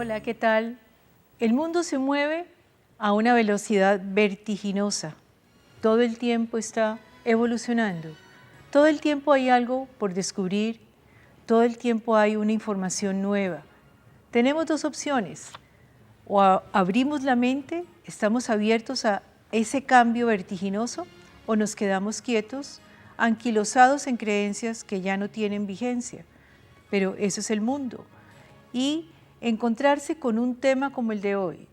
Hola, ¿qué tal? El mundo se mueve a una velocidad vertiginosa. Todo el tiempo está evolucionando. Todo el tiempo hay algo por descubrir. Todo el tiempo hay una información nueva. Tenemos dos opciones. O abrimos la mente, estamos abiertos a ese cambio vertiginoso, o nos quedamos quietos, anquilosados en creencias que ya no tienen vigencia. Pero eso es el mundo. Y encontrarse con un tema como el de hoy,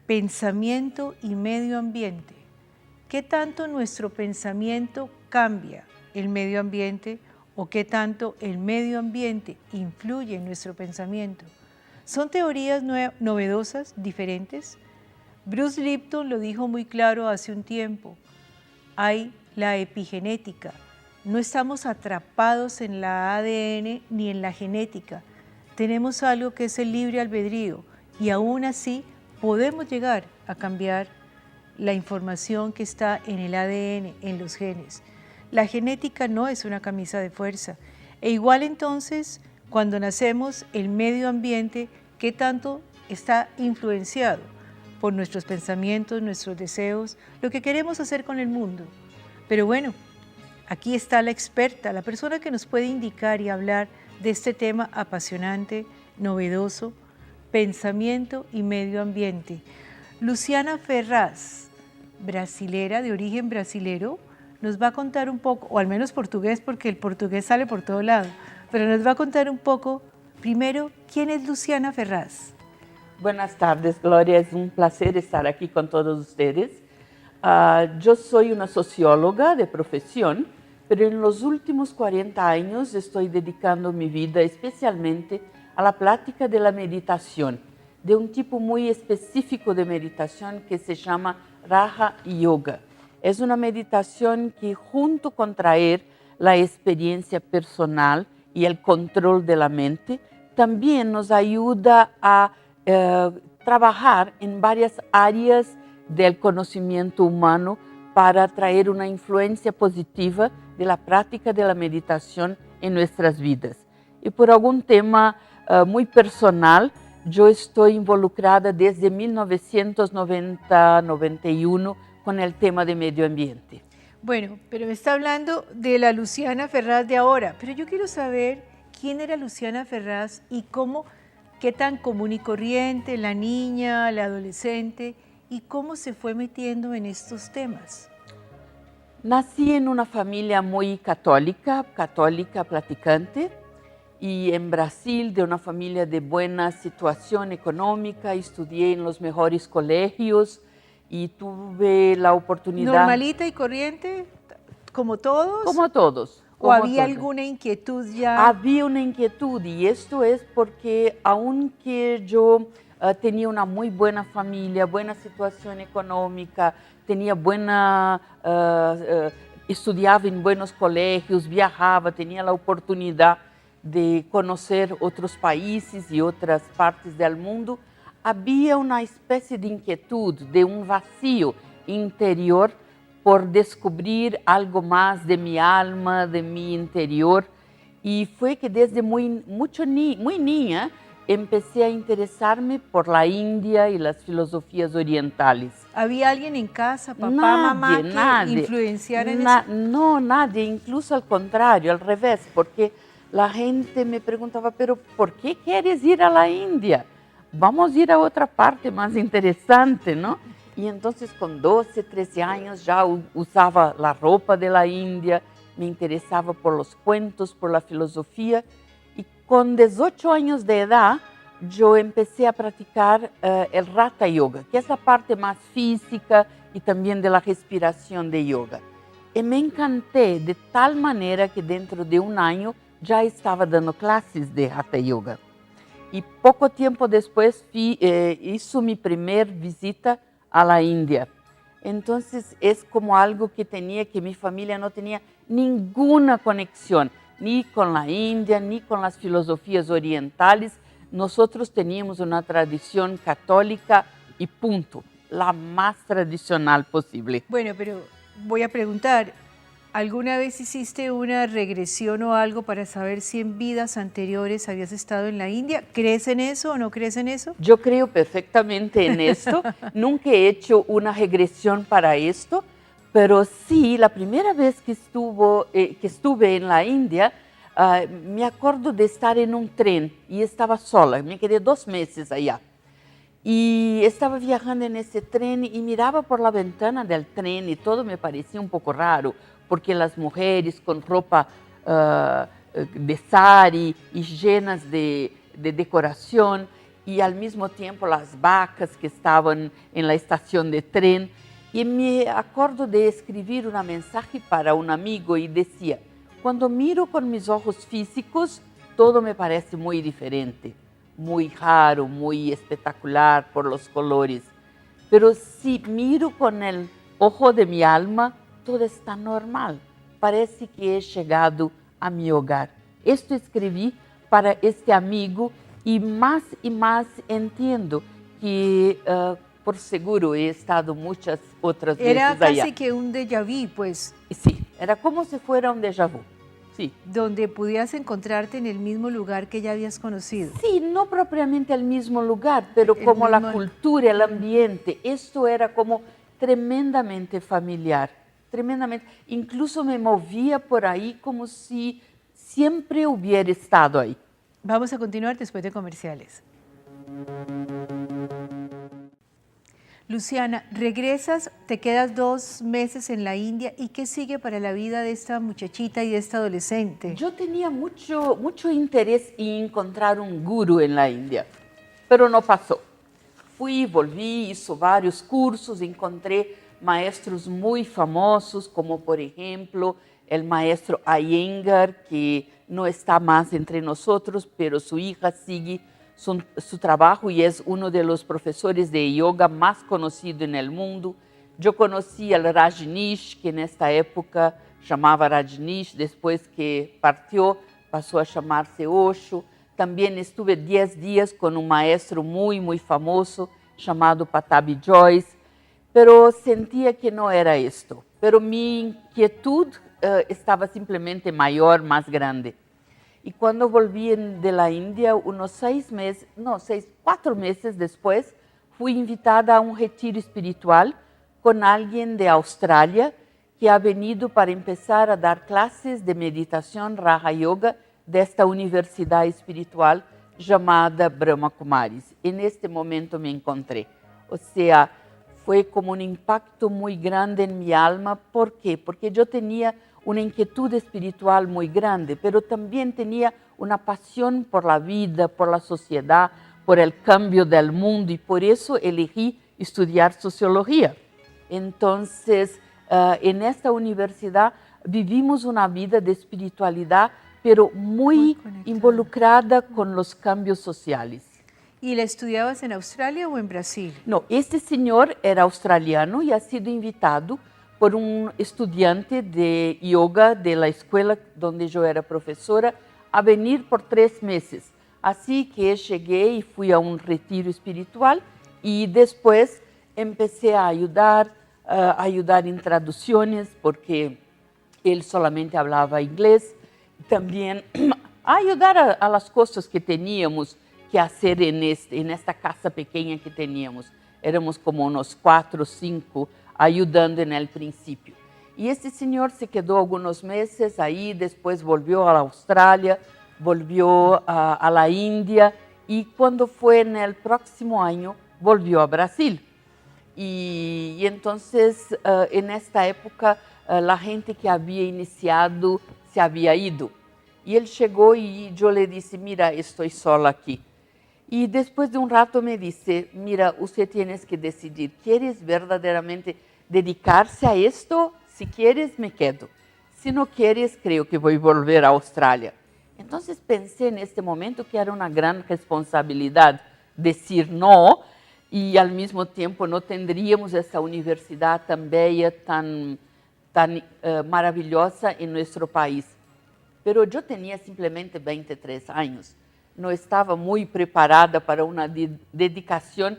pensamiento y medio ambiente. ¿Qué tanto nuestro pensamiento cambia el medio ambiente o qué tanto el medio ambiente influye en nuestro pensamiento? Son teorías novedosas, diferentes. Bruce Lipton lo dijo muy claro hace un tiempo. Hay la epigenética. No estamos atrapados en la ADN ni en la genética. Tenemos algo que es el libre albedrío y aún así podemos llegar a cambiar la información que está en el ADN, en los genes. La genética no es una camisa de fuerza. E igual entonces, cuando nacemos, el medio ambiente, ¿qué tanto está influenciado por nuestros pensamientos, nuestros deseos, lo que queremos hacer con el mundo? Pero bueno, aquí está la experta, la persona que nos puede indicar y hablar de este tema apasionante, novedoso, pensamiento y medio ambiente. Luciana Ferraz, brasilera, de origen brasilero, nos va a contar un poco, o al menos portugués, porque el portugués sale por todo lado, pero nos va a contar un poco, primero, ¿quién es Luciana Ferraz? Buenas tardes, Gloria. Es un placer estar aquí con todos ustedes. Yo soy una socióloga de profesión, pero en los últimos 40 años estoy dedicando mi vida especialmente a la práctica de la meditación, de un tipo muy específico de meditación que se llama Raja Yoga. Es una meditación que, junto con traer la experiencia personal y el control de la mente, también nos ayuda a trabajar en varias áreas del conocimiento humano para traer una influencia positiva de la práctica de la meditación en nuestras vidas. Y por algún tema muy personal, yo estoy involucrada desde 1990-91 con el tema de medio ambiente. Bueno, pero me está hablando de la Luciana Ferraz de ahora, pero yo quiero saber quién era Luciana Ferraz y cómo, qué tan común y corriente, la niña, la adolescente, y cómo se fue metiendo en estos temas. Nací en una familia muy católica practicante, y en Brasil, de una familia de buena situación económica. Estudié en los mejores colegios y tuve la oportunidad... ¿Normalita y corriente, como todos? Como todos. ¿O había alguna inquietud ya? Había una inquietud, y esto es porque aunque yo tenía una muy buena familia, buena situación económica, tenía estudiaba en buenos colegios, viajaba, tenía la oportunidad de conocer otros países y otras partes del mundo, había una especie de inquietud, de un vacío interior por descubrir algo más de mi alma, de mi interior. Y fue que desde muy niña empecé a interesarme por la India y las filosofías orientales. ¿Había alguien en casa, papá, mamá, que influenciara en eso? No, nadie, incluso al contrario, al revés, porque la gente me preguntaba, pero ¿por qué quieres ir a la India? Vamos a ir a otra parte más interesante, ¿no? Y entonces con 12, 13 años ya usaba la ropa de la India, me interesaba por los cuentos, por la filosofía. Y con 18 años de edad yo empecé a practicar el Hatha Yoga, que es la parte más física y también de la respiración de yoga. Y me encanté de tal manera que dentro de un año ya estaba dando clases de Hatha Yoga. Y poco tiempo después hizo mi primer visita a la India. Entonces es como algo que mi familia no tenía ninguna conexión, ni con la India, ni con las filosofías orientales. Nosotros teníamos una tradición católica y punto, la más tradicional posible. Bueno, pero voy a preguntar, ¿Alguna vez hiciste una regresión o algo para saber si en vidas anteriores habías estado en la India? ¿Crees en eso o no crees en eso? Yo creo perfectamente en esto. Nunca he hecho una regresión para esto, pero sí, la primera vez que estuve en la India, me acuerdo de estar en un tren y estaba sola. Me quedé 2 meses allá. Y estaba viajando en ese tren y miraba por la ventana del tren y todo me parecía un poco raro, porque las mujeres con ropa de sari y llenas de decoración, y al mismo tiempo las vacas que estaban en la estación de tren. Y me acuerdo de escribir un mensaje para un amigo y decía: cuando miro con mis ojos físicos, todo me parece muy diferente, muy raro, muy espectacular por los colores. Pero si miro con el ojo de mi alma, todo está normal. Parece que he llegado a mi hogar. Esto escribí para este amigo y más entiendo que por seguro he estado muchas otras Era veces allá. casi que un déjà vu, pues, Sí, era como si fuera un déjà vu. Sí. donde pudieras encontrarte en el mismo lugar que ya habías conocido. Sí, no propiamente el mismo lugar, pero El como la mismo- cultura, el ambiente, esto era como tremendamente familiar, tremendamente. Incluso me movía por ahí como si siempre hubiera estado ahí. Vamos a continuar después de comerciales. Luciana, regresas, te quedas 2 meses en la India, ¿y qué sigue para la vida de esta muchachita y de esta adolescente? Yo tenía mucho interés en encontrar un gurú en la India, pero no pasó. Fui, volví, hice varios cursos, encontré maestros muy famosos, como por ejemplo el maestro Iyengar, que no está más entre nosotros, pero su hija sigue su trabajo y es uno de los profesores de yoga más conocido en el mundo. Yo conocí al Rajneesh, que en esta época llamaba Rajneesh, después que partió pasó a llamarse Osho. También estuve 10 días con un maestro muy famoso llamado Patabi Joyce, pero sentía que no era esto. Pero mi inquietud estaba simplemente mayor, más grande. Y cuando volví de la India, unos 4 meses después, fui invitada a un retiro espiritual con alguien de Australia que ha venido para empezar a dar clases de meditación Raja Yoga de esta universidad espiritual llamada Brahma Kumaris. En este momento me encontré. O sea, fue como un impacto muy grande en mi alma. ¿Por qué? Porque yo tenía una inquietud espiritual muy grande, pero también tenía una pasión por la vida, por la sociedad, por el cambio del mundo, y por eso elegí estudiar sociología. Entonces, en esta universidad vivimos una vida de espiritualidad, pero muy conectada. involucrada con los cambios sociales. ¿Y la estudiabas en Australia o en Brasil? No, este señor era australiano y ha sido invitado por un estudiante de yoga de la escuela donde yo era profesora a venir por 3 meses. Así que llegué y fui a un retiro espiritual y después empecé a ayudar en traducciones porque él solamente hablaba inglés. También a ayudar a las cosas que teníamos que hacer en esta casa pequeña que teníamos. Éramos como unos 4 o 5 ayudando en el principio. Y este señor se quedó algunos meses ahí, después volvió a la Australia, volvió a la India y cuando fue en el próximo año volvió a Brasil. Y entonces en esta época la gente que había iniciado se había ido. Y él llegó y yo le dije: mira, estoy sola aquí. Y después de un rato me dice: mira, usted tiene que decidir, ¿quieres verdaderamente dedicarse a esto? Si quieres, me quedo. Si no quieres, creo que voy a volver a Australia. Entonces pensé en este momento que era una gran responsabilidad decir no, y al mismo tiempo no tendríamos esa universidad tan bella, tan maravillosa en nuestro país. Pero yo tenía simplemente 23 años. No estaba muy preparada para una dedicación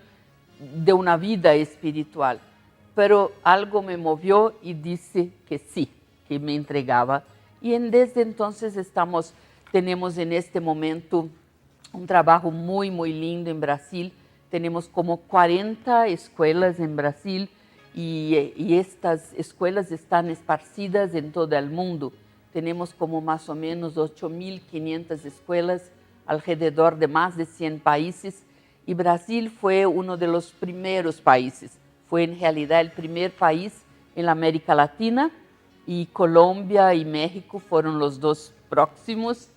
de una vida espiritual. Pero algo me movió y dije que sí, que me entregaba. Y desde entonces tenemos en este momento un trabajo muy, muy lindo en Brasil. Tenemos como 40 escuelas en Brasil y estas escuelas están esparcidas en todo el mundo. Tenemos como más o menos 8.500 escuelas alrededor de más de 100 países y Brasil fue uno de los primeros países. Fue en realidad el primer país en la América Latina y Colombia y México fueron los dos próximos.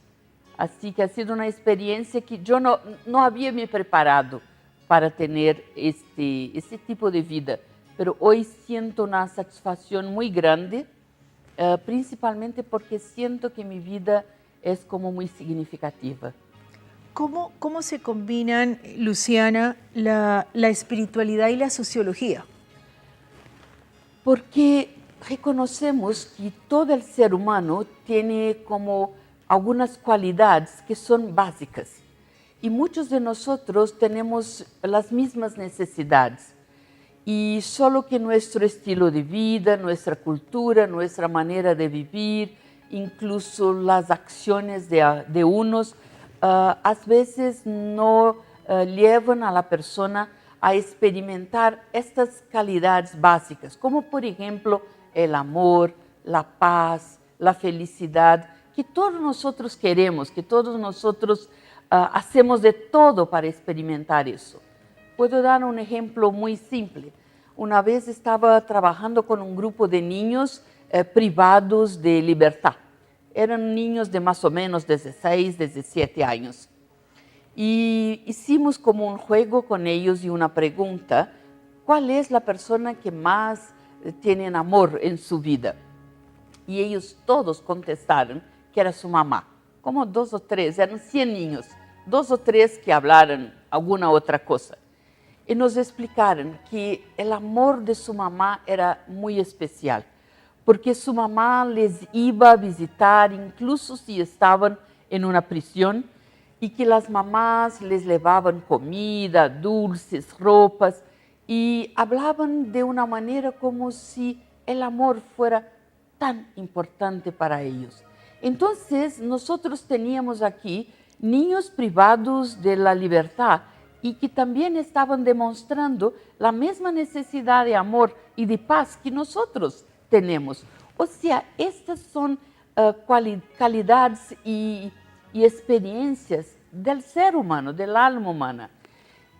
Así que ha sido una experiencia que yo no había me preparado para tener este tipo de vida, pero hoy siento una satisfacción muy grande, principalmente porque siento que mi vida es como muy significativa. ¿Cómo se combinan, Luciana, la espiritualidad y la sociología? Porque reconocemos que todo el ser humano tiene como algunas cualidades que son básicas y muchos de nosotros tenemos las mismas necesidades y solo que nuestro estilo de vida, nuestra cultura, nuestra manera de vivir, incluso las acciones de unos, a veces no llevan a la persona a experimentar estas calidades básicas, como por ejemplo el amor, la paz, la felicidad, que todos nosotros queremos, que todos nosotros hacemos de todo para experimentar eso. Puedo dar un ejemplo muy simple. Una vez estaba trabajando con un grupo de niños privados de libertad. Eran niños de más o menos 16, 17 años. Y hicimos como un juego con ellos y una pregunta: ¿cuál es la persona que más tiene amor en su vida? Y ellos todos contestaron que era su mamá. Como 2 o 3, eran 100 niños, 2 o 3 que hablaron alguna otra cosa. Y nos explicaron que el amor de su mamá era muy especial, porque su mamá les iba a visitar incluso si estaban en una prisión, y que las mamás les llevaban comida, dulces, ropas, y hablaban de una manera como si el amor fuera tan importante para ellos. Entonces, nosotros teníamos aquí niños privados de la libertad y que también estaban demostrando la misma necesidad de amor y de paz que nosotros tenemos. O sea, estas son cualidades y experiencias del ser humano, del alma humana.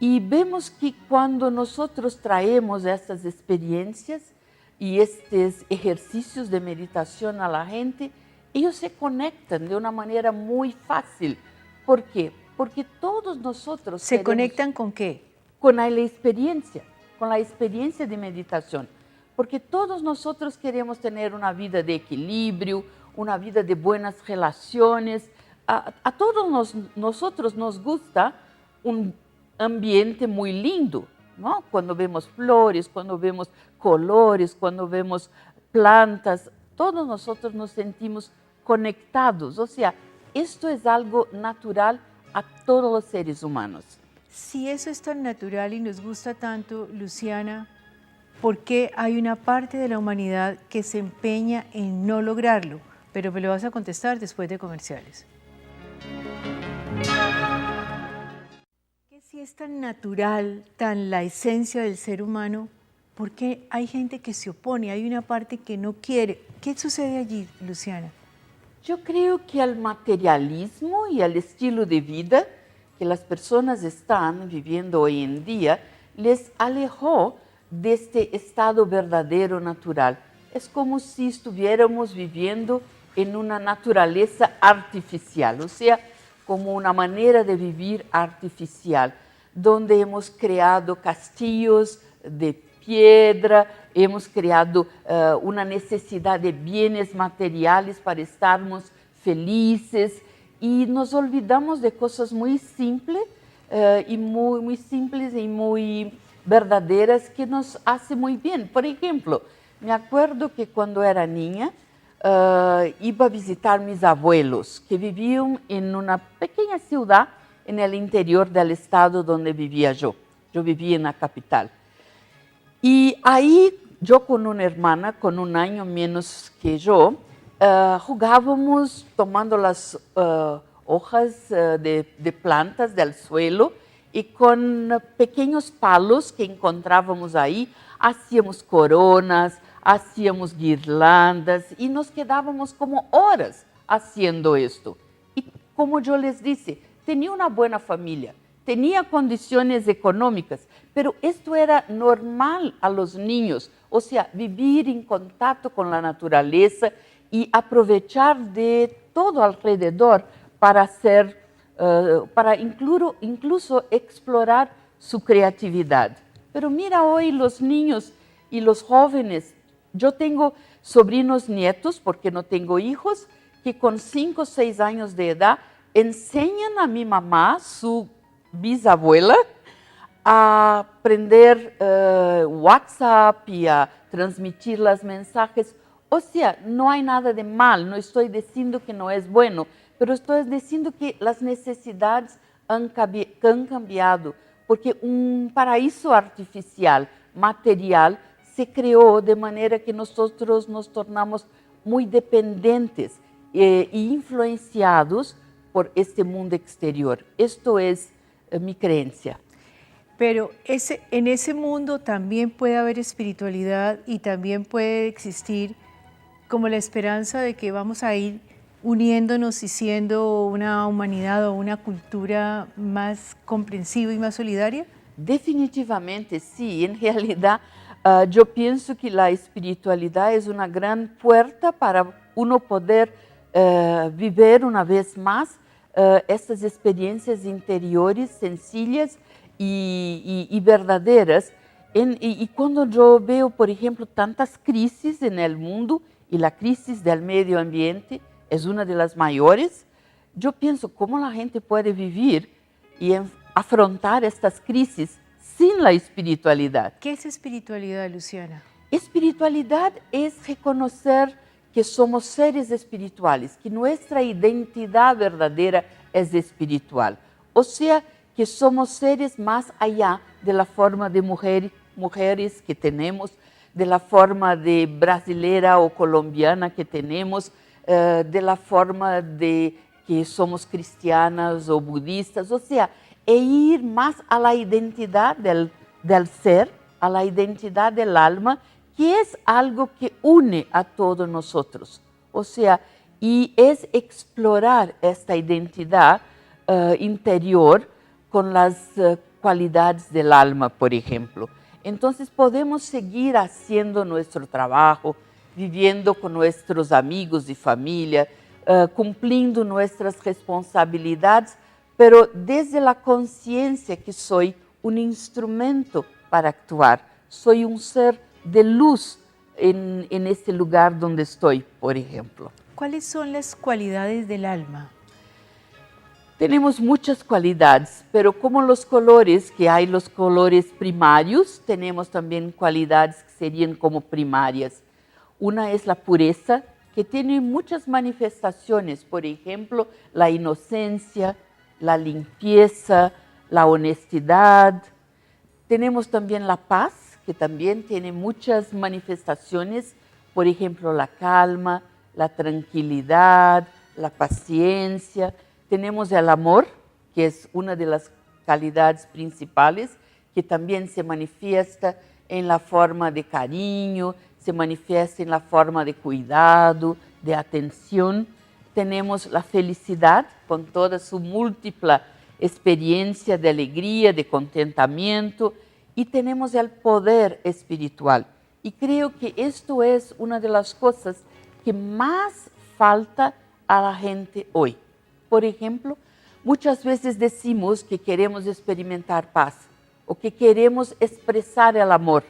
Y vemos que cuando nosotros traemos estas experiencias y estos ejercicios de meditación a la gente, ellos se conectan de una manera muy fácil. ¿Por qué? Porque todos nosotros ¿Se conectan con qué? Con la experiencia de meditación. Porque todos nosotros queremos tener una vida de equilibrio, una vida de buenas relaciones. A todos nosotros nos gusta un ambiente muy lindo, ¿no? Cuando vemos flores, cuando vemos colores, cuando vemos plantas, todos nosotros nos sentimos conectados. O sea, esto es algo natural a todos los seres humanos. Si eso es tan natural y nos gusta tanto, Luciana, ¿por qué hay una parte de la humanidad que se empeña en no lograrlo? Pero me lo vas a contestar después de comerciales. Que si es tan natural, tan la esencia del ser humano, ¿por qué hay gente que se opone? Hay una parte que no quiere. ¿Qué sucede allí, Luciana? Yo creo que el materialismo y el estilo de vida que las personas están viviendo hoy en día les alejó de este estado verdadero natural. Es como si estuviéramos viviendo en una naturaleza artificial, o sea, como una manera de vivir artificial, donde hemos creado castillos de piedra, hemos creado una necesidad de bienes materiales para estarmos felices y nos olvidamos de cosas muy simples y muy simples y muy verdaderas que nos hacen muy bien. Por ejemplo, me acuerdo que cuando era niña iba a visitar mis abuelos que vivían en una pequeña ciudad en el interior del estado donde vivía yo. Yo vivía en la capital. Y ahí yo con una hermana, con un año menos que yo, jugábamos tomando las hojas de plantas del suelo y con pequeños palos que encontrábamos ahí, hacíamos coronas, hacíamos guirlandas y nos quedábamos como horas haciendo esto. Y como yo les dije, tenía una buena familia, tenía condiciones económicas, pero esto era normal a los niños, o sea, vivir en contacto con la naturaleza y aprovechar de todo alrededor para hacer, para incluso explorar su creatividad. Pero mira hoy los niños y los jóvenes, yo tengo sobrinos nietos, porque no tengo hijos, que con 5 o 6 años de edad enseñan a mi mamá, su bisabuela, a aprender WhatsApp y a transmitir los mensajes. O sea, no hay nada de mal, no estoy diciendo que no es bueno, pero estoy diciendo que las necesidades han cambiado, porque un paraíso artificial, material, se creó de manera que nosotros nos tornamos muy dependientes e influenciados por este mundo exterior. Esto es mi creencia. Pero en ese mundo también puede haber espiritualidad y también puede existir como la esperanza de que vamos a ir uniéndonos y siendo una humanidad o una cultura más comprensiva y más solidaria. Definitivamente sí, en realidad yo pienso que la espiritualidad es una gran puerta para uno poder vivir una vez más estas experiencias interiores sencillas y verdaderas. Y cuando yo veo, por ejemplo, tantas crisis en el mundo, y la crisis del medio ambiente es una de las mayores, yo pienso cómo la gente puede vivir y afrontar estas crisis sin la espiritualidad. ¿Qué es espiritualidad, Luciana? Espiritualidad es reconocer que somos seres espirituales, que nuestra identidad verdadera es espiritual. O sea, que somos seres más allá de la forma de mujeres que tenemos, de la forma de brasilera o colombiana que tenemos, de la forma de que somos cristianas o budistas, o sea, ir más a la identidad del ser, a la identidad del alma, que es algo que une a todos nosotros. O sea, y es explorar esta identidad interior con las cualidades del alma, por ejemplo. Entonces podemos seguir haciendo nuestro trabajo, viviendo con nuestros amigos y familia, cumpliendo nuestras responsabilidades, pero desde la conciencia que soy un instrumento para actuar, soy un ser de luz en este lugar donde estoy, por ejemplo. ¿Cuáles son las cualidades del alma? Tenemos muchas cualidades, pero como los colores, que hay los colores primarios, tenemos también cualidades que serían como primarias. Una es la pureza, que tiene muchas manifestaciones, por ejemplo, la inocencia, la limpieza, la honestidad. Tenemos también la paz, que también tiene muchas manifestaciones, por ejemplo, la calma, la tranquilidad, la paciencia. Tenemos el amor, que es una de las calidades principales, que también se manifiesta en la forma de cariño, se manifiesta en la forma de cuidado, de atención. Tenemos la felicidad, con toda su múltiple experiencia de alegría, de contentamiento, y tenemos el poder espiritual. Y creo que esto es una de las cosas que más falta a la gente hoy. Por ejemplo, muchas veces decimos que queremos experimentar paz o que queremos expresar el amor,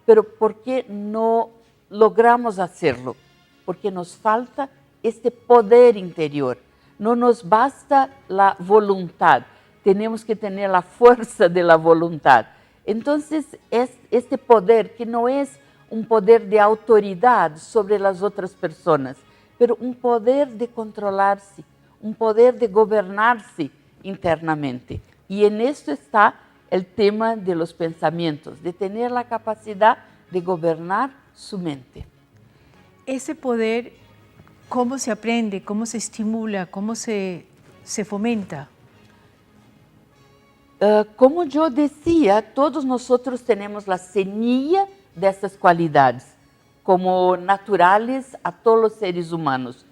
pero ¿por qué no logramos hacerlo? Porque nos falta este poder interior. No nos basta la voluntad, tenemos que tener la fuerza de la voluntad. Entonces, es este poder que no es un poder de autoridad sobre las otras personas, pero un poder de controlarse, un poder de gobernarse internamente. Y en esto está el tema de los pensamientos, de tener la capacidad de gobernar su mente. Ese poder, ¿cómo se aprende? ¿Cómo se estimula? ¿Cómo se fomenta? Como yo decía, todos nosotros tenemos la semilla de estas cualidades, como naturales a todos los seres humanos.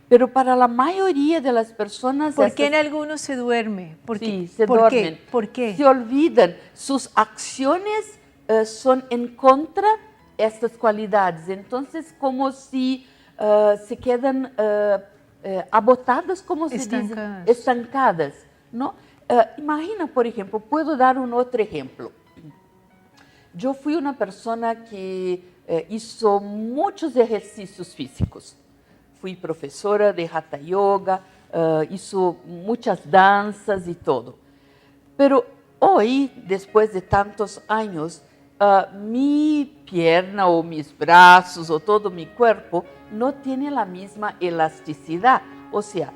Pero para la mayoría de las personas... ¿Por qué en algunos se duerme? Sí, se ¿Por duermen. qué? ¿Por qué? Se olvidan. Sus acciones son en contra de estas cualidades. Entonces, como si se quedan abotadas, como se dice, estancadas, ¿no? Imagina, por ejemplo, puedo dar un otro ejemplo. Yo fui una persona que hizo muchos ejercicios físicos. Fui profesora de Hatha Yoga, hizo muchas danzas y todo. Pero hoy, después de tantos años, mi pierna o mis brazos o todo mi cuerpo no tiene la misma elasticidad. O sea,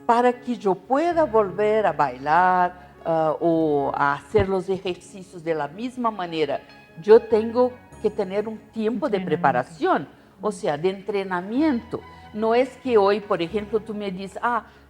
para que yo pueda volver a bailar o a hacer los ejercicios de la misma manera, yo tengo que tener un tiempo de preparación, o sea, de entrenamiento. No es que hoy, por ejemplo, tú me dices,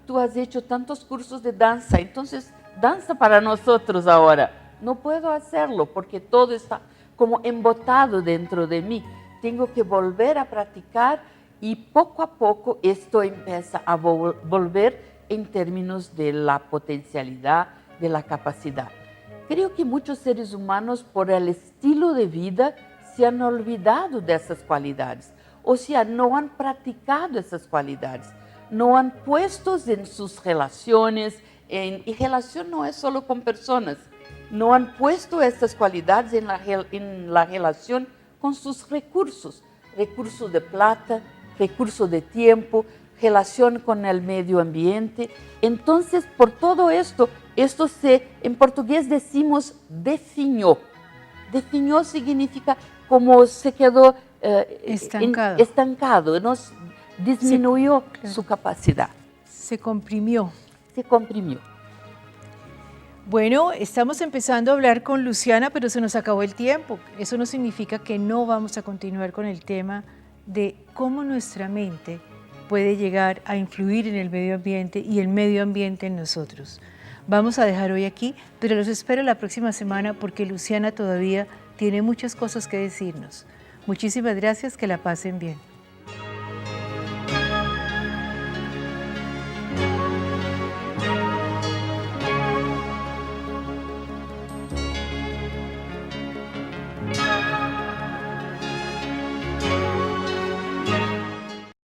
tú has hecho tantos cursos de danza, entonces danza para nosotros ahora. No puedo hacerlo porque todo está como embotado dentro de mí. Tengo que volver a practicar y poco a poco esto empieza a volver en términos de la potencialidad, de la capacidad. Creo que muchos seres humanos, por el estilo de vida, se han olvidado de esas cualidades. O sea, no han practicado esas cualidades, no han puesto en sus relaciones, y relación no es solo con personas, no han puesto estas cualidades en la relación con sus recursos, recursos de plata, recursos de tiempo, relación con el medio ambiente. Entonces, por todo esto en portugués decimos definió. Definió significa como se quedó estancado, ¿no? Disminuyó su capacidad. Se comprimió. Se comprimió. Bueno, estamos empezando a hablar con Luciana, pero se nos acabó el tiempo. Eso no significa que no vamos a continuar con el tema de cómo nuestra mente puede llegar a influir en el medio ambiente y el medio ambiente en nosotros. Vamos a dejar hoy aquí, pero los espero la próxima semana porque Luciana todavía tiene muchas cosas que decirnos. Muchísimas gracias, que la pasen bien.